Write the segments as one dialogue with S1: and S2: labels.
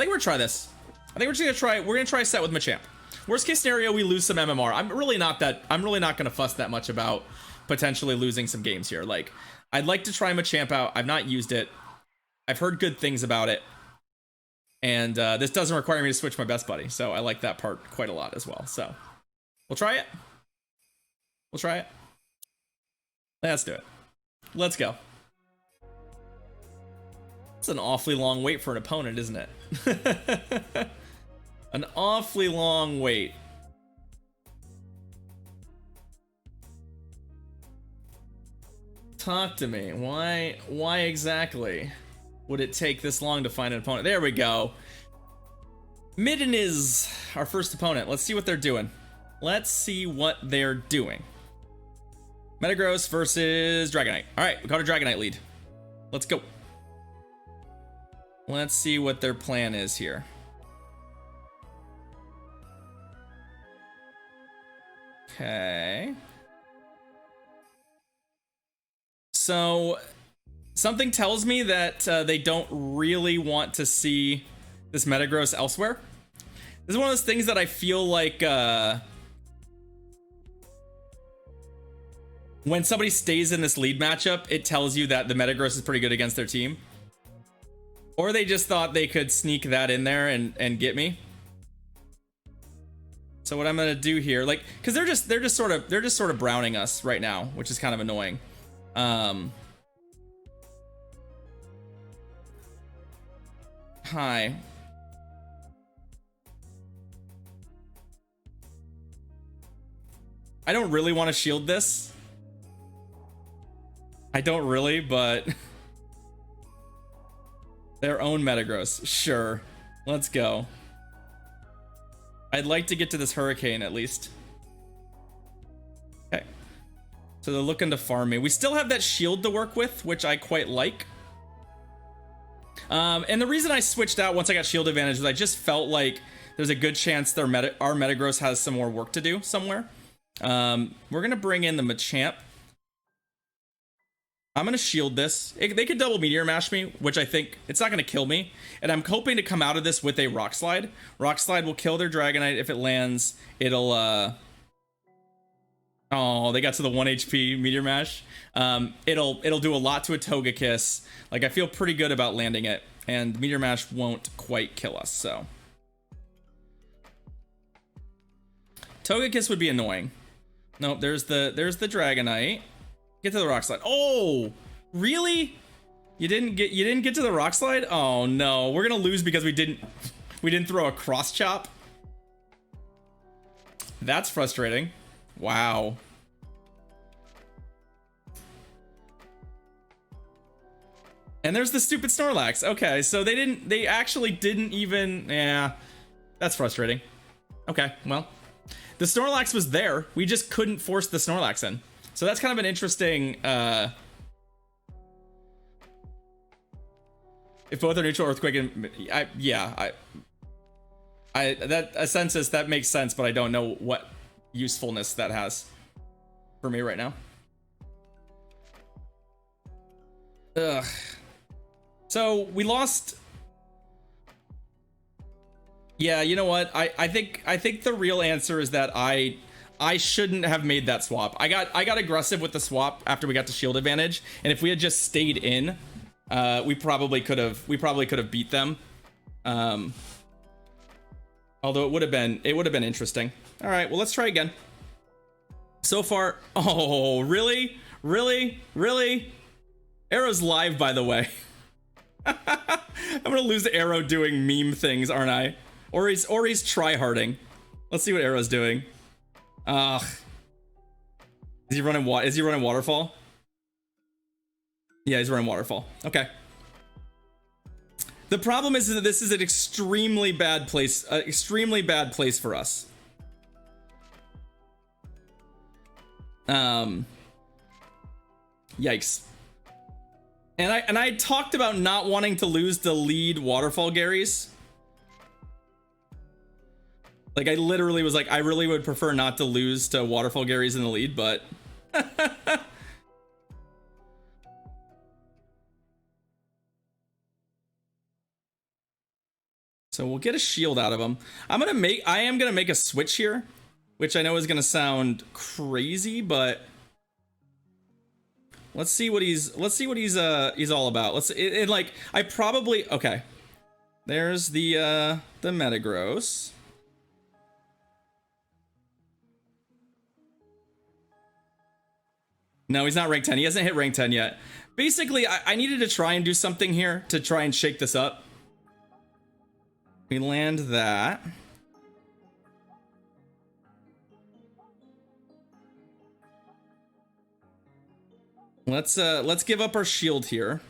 S1: think we're gonna try this. I think we're just gonna try. We're gonna try a set with Machamp. Worst case scenario, we lose some MMR. I'm really not gonna fuss that much about potentially losing some games here. Like, I'd like to try Machamp out. I've not used it. I've heard good things about it. And this doesn't require me to switch my best buddy, so I like that part quite a lot as well. So we'll try it. We'll try it. Let's do it. Let's go. It's an awfully long wait for an opponent, isn't it? An awfully long wait. Talk to me. Why exactly would it take this long to find an opponent? There we go. Midden is our first opponent. Let's see what they're doing. Let's see what they're doing. Metagross versus Dragonite. All right, we got a Dragonite lead. Let's go. Let's see what their plan is here. Okay. So something tells me that they don't really want to see this Metagross elsewhere. This is one of those things that I feel like when somebody stays in this lead matchup, it tells you that the Metagross is pretty good against their team. Or they just thought they could sneak that in there and get me. So what I'm gonna do here, like, because they're just sort of browning us right now, which is kind of annoying. Hi. I don't really want to shield this. I don't really, but their own Metagross. Sure. Let's go. I'd like to get to this Hurricane at least. Okay. So they're looking to farm me. We still have that shield to work with, which I quite like. And the reason I switched out once I got shield advantage is I just felt like there's a good chance our Metagross has some more work to do somewhere. We're going to bring in the Machamp. I'm going to shield this. They could double Meteor Mash me, which I think it's not going to kill me. And I'm hoping to come out of this with a Rock Slide. Rock Slide will kill their Dragonite. If it lands, it'll... Oh, they got to the 1 HP Meteor Mash. It'll do a lot to a Togekiss. Like, I feel pretty good about landing it. And Meteor Mash won't quite kill us, so... Togekiss would be annoying. Nope, there's the Dragonite. Get to the Rock Slide. Oh, really? You didn't get to the Rock Slide? Oh no, we're gonna lose because we didn't throw a Cross Chop. That's frustrating. Wow. And there's the stupid Snorlax. Okay, so they actually didn't even, yeah, that's frustrating. Okay, well, the Snorlax was there. We just couldn't force the Snorlax in. So that's kind of an interesting, if both are neutral, Earthquake and, that a census, that makes sense, but I don't know what usefulness that has for me right now. Ugh. So we lost. Yeah, you know what? I think the real answer is that I shouldn't have made that swap. I got aggressive with the swap after we got to shield advantage, and if we had just stayed in, we probably could have beat them. Although it would have been interesting. All right, well, let's try again. So far, oh, really? Arrow's live, by the way. I'm gonna lose Arrow doing meme things, aren't I? Or he's tryharding. Let's see what Arrow's doing. Ugh. Is he running Waterfall? Yeah, he's running Waterfall. Okay. The problem is that this is an extremely bad place for us. Yikes. And I talked about not wanting to lose the lead Waterfall Garys. Like, I literally was like, I really would prefer not to lose to Waterfall Garys in the lead, but So we'll get a shield out of him. I am gonna make a switch here, which I know is gonna sound crazy, but let's see what he's all about. Like I probably okay. There's the Metagross. No, he's not rank 10. He hasn't hit rank 10 yet. Basically, I needed to try and do something here to try and shake this up. We land that. Let's give up our shield here.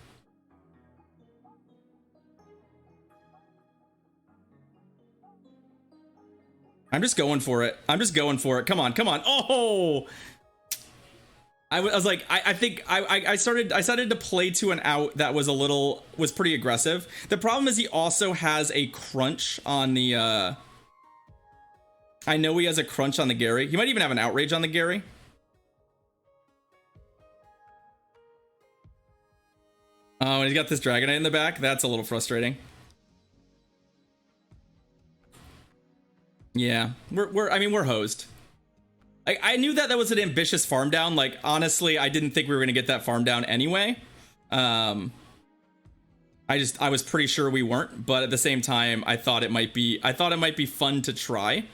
S1: I'm just going for it. Come on, come on. Oh! I was like, I think I started to play to an out that was pretty aggressive. The problem is he also has a crunch on the I know he has a crunch on the Gary. He might even have an outrage on the Gary. Oh, and he's got this Dragonite in the back. That's a little frustrating. Yeah, we're hosed. I knew that was an ambitious farm down. Like, honestly, I didn't think we were gonna get that farm down anyway. I was pretty sure we weren't, but at the same time, I thought it might be fun to try.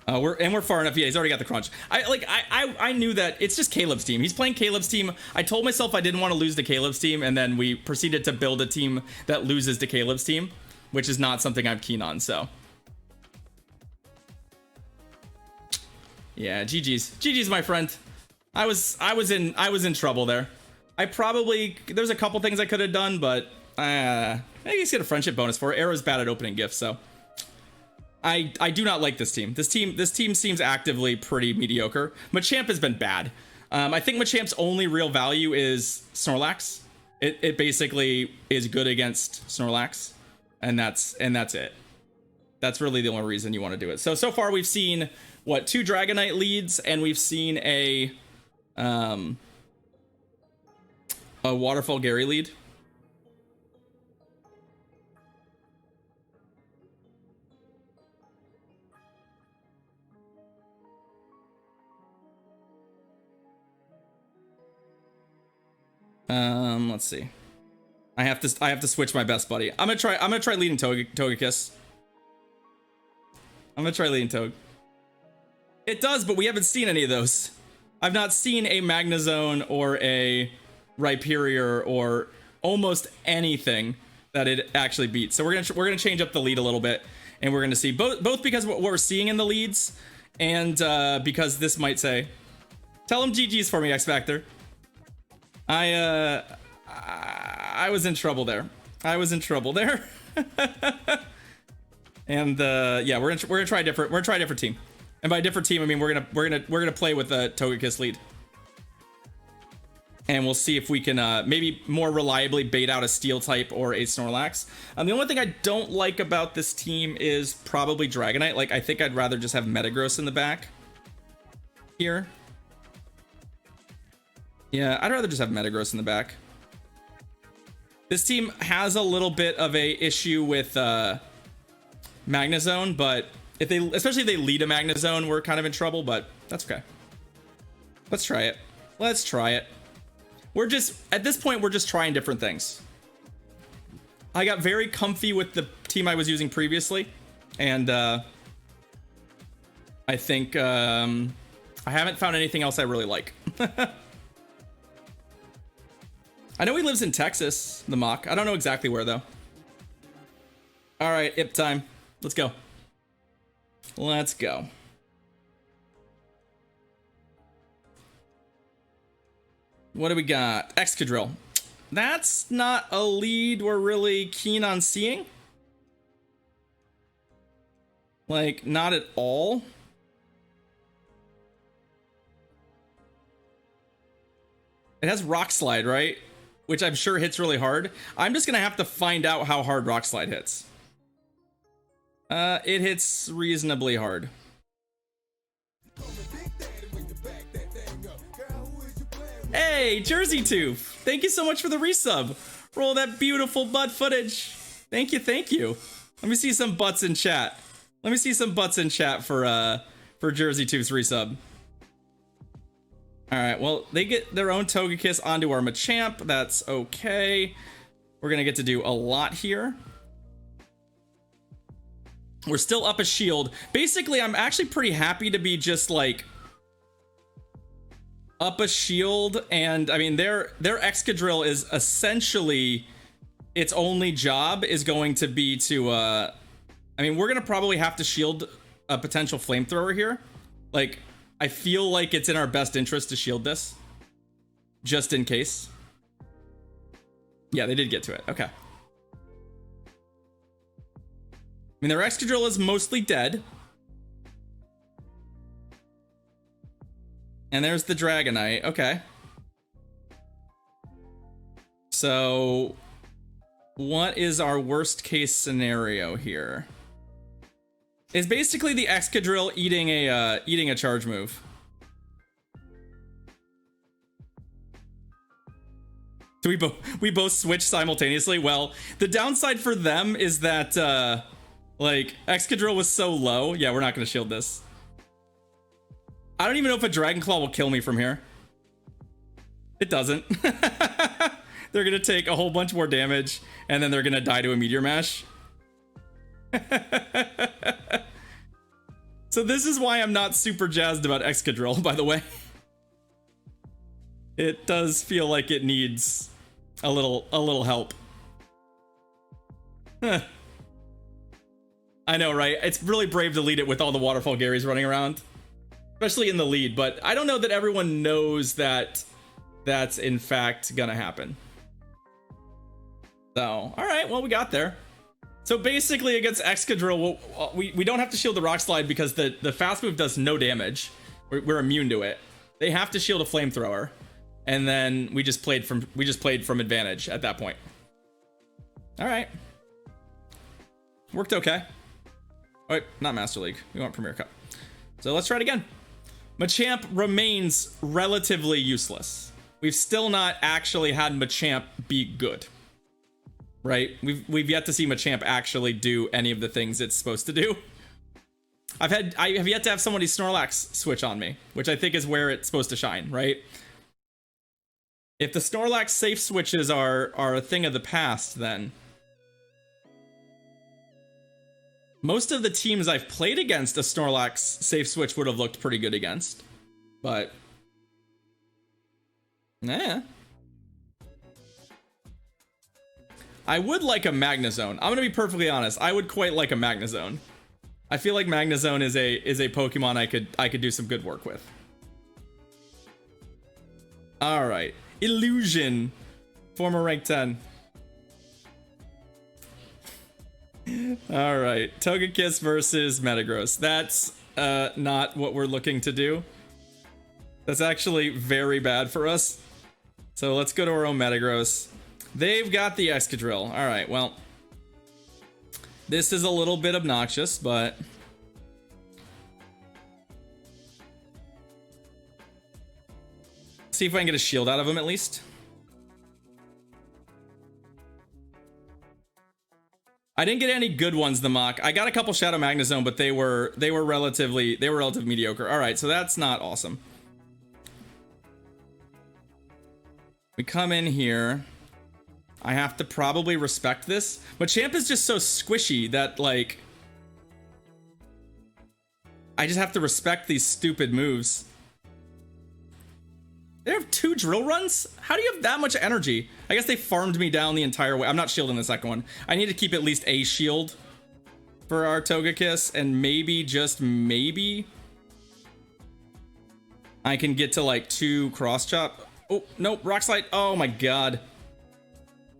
S1: We're far enough. Yeah, he's already got the crunch. I knew that it's just Caleb's team. He's playing Caleb's team. I told myself I didn't want to lose to Caleb's team, and then we proceeded to build a team that loses to Caleb's team, which is not something I'm keen on. So yeah, GG's, my friend. I was in trouble there. There's a couple things I could have done, but I guess get a friendship bonus for it. Arrow's bad at opening gifts, so I do not like this team. This team seems actively pretty mediocre. Machamp has been bad. I think Machamp's only real value is Snorlax. It basically is good against Snorlax, and that's it. That's really the only reason you want to do it. So far we've seen what, 2 Dragonite leads, and we've seen a Waterfall Gary lead. Let's see. I have to switch my best buddy. I'm gonna try leading Togekiss. I'm gonna try leading Tog. It does, but we haven't seen any of those. I've not seen a Magnezone or a Rhyperior or almost anything that it actually beats. So we're gonna change up the lead a little bit, and we're gonna see both because of what we're seeing in the leads, and because this might say, tell him GG's for me, X Factor. I was in trouble there. And yeah, we're gonna try a different team. And by different team, I mean we're gonna play with a Togekiss lead. And we'll see if we can maybe more reliably bait out a Steel type or a Snorlax. The only thing I don't like about this team is probably Dragonite. Like, I think I'd rather just have Metagross in the back here. Yeah, I'd rather just have Metagross in the back. This team has a little bit of a issue with Magnezone, but especially if they lead a Magnezone, we're kind of in trouble, but that's okay. Let's try it. At this point, we're just trying different things. I got very comfy with the team I was using previously, and I think I haven't found anything else I really like. I know he lives in Texas, the Mach. I don't know exactly where, though. All right, Ip time. Let's go. Let's go. What do we got? Excadrill. That's not a lead we're really keen on seeing. Like, not at all. It has Rock Slide, right? Which I'm sure hits really hard. I'm just gonna have to find out how hard Rock Slide hits. It hits reasonably hard. Hey, Jersey Tooth. Thank you so much for the resub. Roll that beautiful butt footage. Thank you, thank you. Let me see some butts in chat. Let me see some butts in chat for Jersey Tooth's resub. All right, well, they get their own Togekiss onto our Machamp. That's okay. We're gonna get to do a lot here. We're still up a shield. Basically, I'm actually pretty happy to be just like up a shield, and I mean their Excadrill is essentially its only job is going to be to I mean, we're gonna probably have to shield a potential flamethrower here. Like, I feel like it's in our best interest to shield this just in case. Yeah, they did get to it. Okay. I mean, their Excadrill is mostly dead. And there's the Dragonite. Okay. So, what is our worst case scenario here? Is basically the Excadrill eating a charge move. Do we both switch simultaneously? Well, the downside for them is that like Excadrill was so low. Yeah, we're not gonna shield this. I don't even know if a Dragon Claw will kill me from here. It doesn't. They're gonna take a whole bunch more damage, and then they're gonna die to a Meteor Mash. So this is why I'm not super jazzed about Excadrill, by the way. It does feel like it needs a little help. Huh. I know, right? It's really brave to lead it with all the Waterfall Garys running around. Especially in the lead, but I don't know that everyone knows that that's in fact gonna happen. So, alright, well, we got there. So basically against Excadrill, we don't have to shield the Rock Slide because the fast move does no damage. We're immune to it. They have to shield a Flamethrower. And then we just played from advantage at that point. Alright. Worked okay. Oh, wait, not Master League. We want Premier Cup. So let's try it again. Machamp remains relatively useless. We've still not actually had Machamp be good. Right? We've yet to see Machamp actually do any of the things it's supposed to do. I have yet to have somebody's Snorlax switch on me, which I think is where it's supposed to shine, right? If the Snorlax safe switches are a thing of the past, then most of the teams I've played against, a Snorlax safe switch would have looked pretty good against. But nah. I would like a Magnezone. I'm gonna be perfectly honest. I would quite like a Magnezone. I feel like Magnezone is a Pokemon I could do some good work with. All right, Illusion, former rank 10. All right, Togekiss versus Metagross. That's not what we're looking to do. That's actually very bad for us. So let's go to our own Metagross. They've got the Excadrill. All right, well, this is a little bit obnoxious, but see if I can get a shield out of him at least. I didn't get any good ones, the mock. I got a couple Shadow Magnezone, but they were relatively mediocre. All right, so that's not awesome. We come in here. I have to probably respect this. Machamp is just so squishy that, like, I just have to respect these stupid moves. They have 2 drill runs? How do you have that much energy? I guess they farmed me down the entire way. I'm not shielding the second one. I need to keep at least a shield for our Togekiss, and maybe, just maybe, I can get to like 2 cross chop. Oh, no, Rock Slide. Oh my god.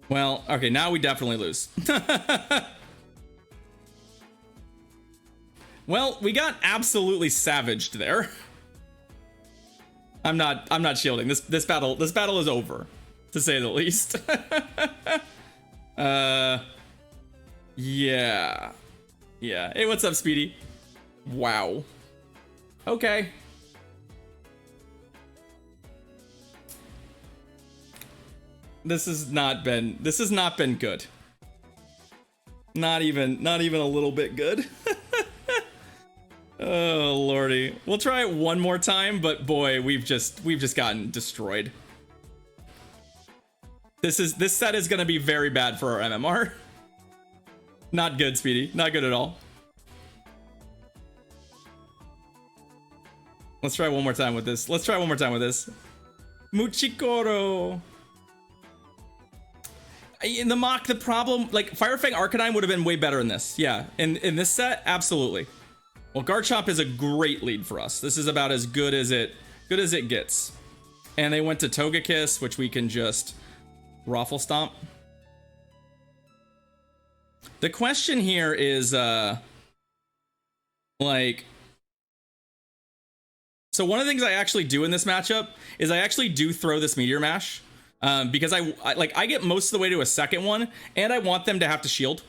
S1: Well, okay, now we definitely lose. Well, we got absolutely savaged there. I'm not shielding. This battle is over, to say the least. Yeah. Yeah. Hey, what's up, Speedy? Wow. Okay. This has not been good. Not even a little bit good. Oh lordy. We'll try it one more time, but boy, we've just gotten destroyed. This set is gonna be very bad for our MMR. Not good, Speedy. Not good at all. Let's try one more time with this. Muchikoro. In the mock, the problem, like, Firefang Arcanine would have been way better in this. Yeah, in this set, absolutely. Well, Garchomp is a great lead for us. This is about as good as it gets. And they went to Togekiss, which we can just Raffle Stomp. The question here is, like... So one of the things I actually do in this matchup is I actually do throw this Meteor Mash. Because I get most of the way to a second one, and I want them to have to shield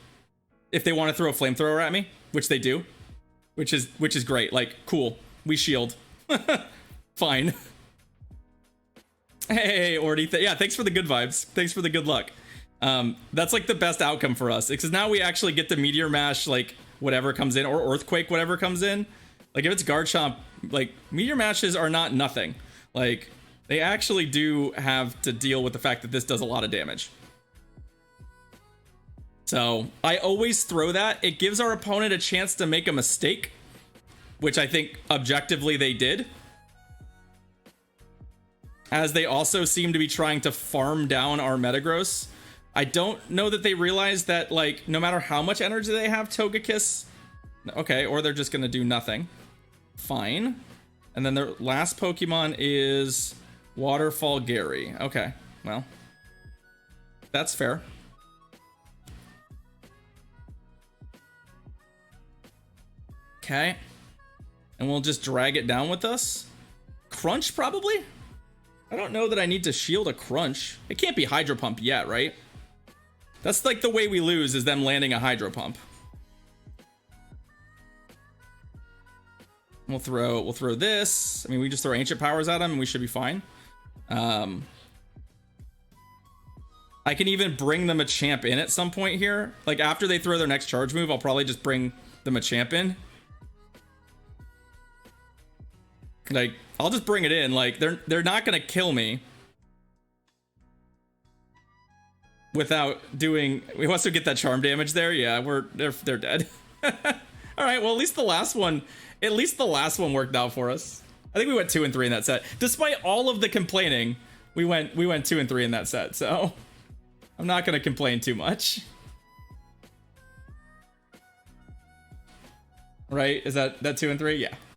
S1: if they want to throw a flamethrower at me, which they do, which is great. Like, cool, we shield. Fine. Hey, Ordy, yeah, thanks for the good vibes. Thanks for the good luck. That's like the best outcome for us, because now we actually get to Meteor Mash like whatever comes in, or Earthquake whatever comes in. Like if it's Garchomp, like Meteor Mashes are not nothing. Like they actually do have to deal with the fact that this does a lot of damage. So I always throw that. It gives our opponent a chance to make a mistake, which I think objectively they did. As they also seem to be trying to farm down our Metagross. I don't know that they realize that, like, no matter how much energy they have, Togekiss... Okay, or they're just gonna do nothing. Fine. And then their last Pokemon is Waterfall Gary. Okay, well, that's fair. Okay. And we'll just drag it down with us. Crunch, probably? I don't know that I need to shield a Crunch. It can't be Hydro Pump yet, right? That's like the way we lose, is them landing a Hydro Pump. We'll throw this. I mean, we just throw Ancient Powers at them and we should be fine. I can even bring the Machamp in at some point here. Like after they throw their next charge move, I'll probably just bring the Machamp in. Like, I'll just bring it in. Like, they're not gonna kill me without doing. We also get that charm damage there. Yeah, they're dead. All right. Well, at least the last one worked out for us. I think we went 2 and 3 in that set. Despite all of the complaining, we went 2 and 3 in that set. So I'm not gonna complain too much. Right? Is that 2 and 3? Yeah.